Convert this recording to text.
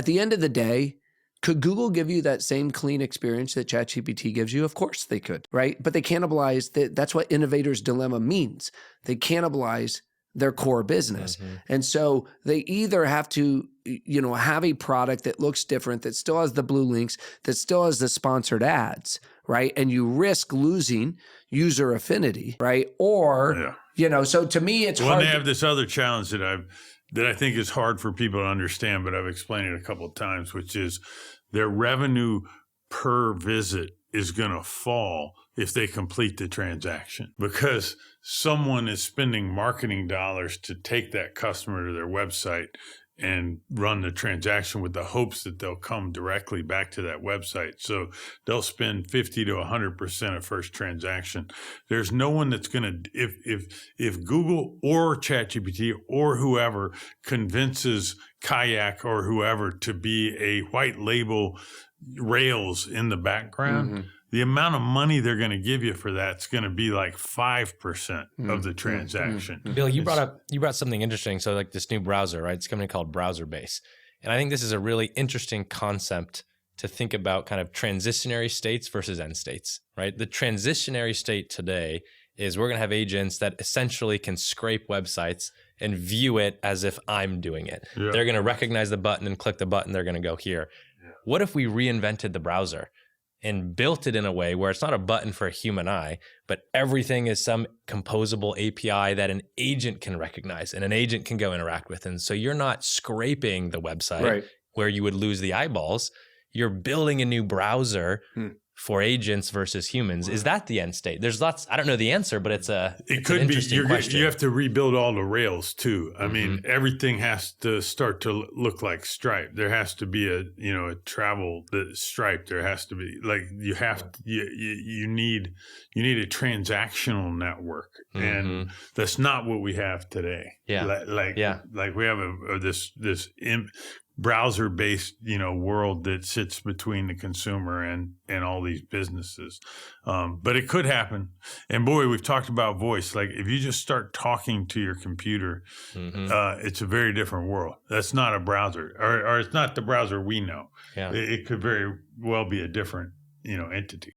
At the end of the day, could Google give you that same clean experience that ChatGPT gives you? Of course they could, right? But they cannibalize, that's what innovator's dilemma means. They cannibalize their core business. And so they either have to, have a product that looks different, that still has the blue links, that still has the sponsored ads, right? And you risk losing user affinity, right? Or, so to me, it's hard. Well, they have this other challenge that I think is hard for people to understand, but I've explained it a couple of times, which is their revenue per visit is going to fall if they complete the transaction, because someone is spending marketing dollars to take that customer to their website and run the transaction with the hopes that they'll come directly back to that website. So they'll spend 50 to 100% of first transaction. There's no one that's going to, if Google or ChatGPT or whoever convinces Kayak or whoever to be a white label Rails in the background, the amount of money they're going to give you for that's going to be like 5% of the transaction. Bill, you brought something interesting. So like this new browser, right? It's a company called BrowserBase. And I think this is a really interesting concept to think about, kind of transitionary states versus end states, right? The transitionary state today is we're going to have agents that essentially can scrape websites and view it as if I'm doing it. Yeah. They're going to recognize the button and click the button. They're going to go here. Yeah. What if we reinvented the browser and built it in a way where it's not a button for a human eye, but everything is some composable API that an agent can recognize and an agent can go interact with? And so you're not scraping the website where you would lose the eyeballs. You're building a new browser for agents versus humans. Is that the end state? There's lots, I don't know the answer, but it's an interesting question. You have to rebuild all the Rails too. I mean, everything has to start to look like Stripe. There has to be a travel Stripe. There has to be you need a transactional network, and that's not what we have today. Like we have this browser-based, world that sits between the consumer and all these businesses. But it could happen. And boy, we've talked about voice. Like if you just start talking to your computer, it's a very different world. That's not a browser, or it's not the browser we know. Yeah. It could very well be a different, entity.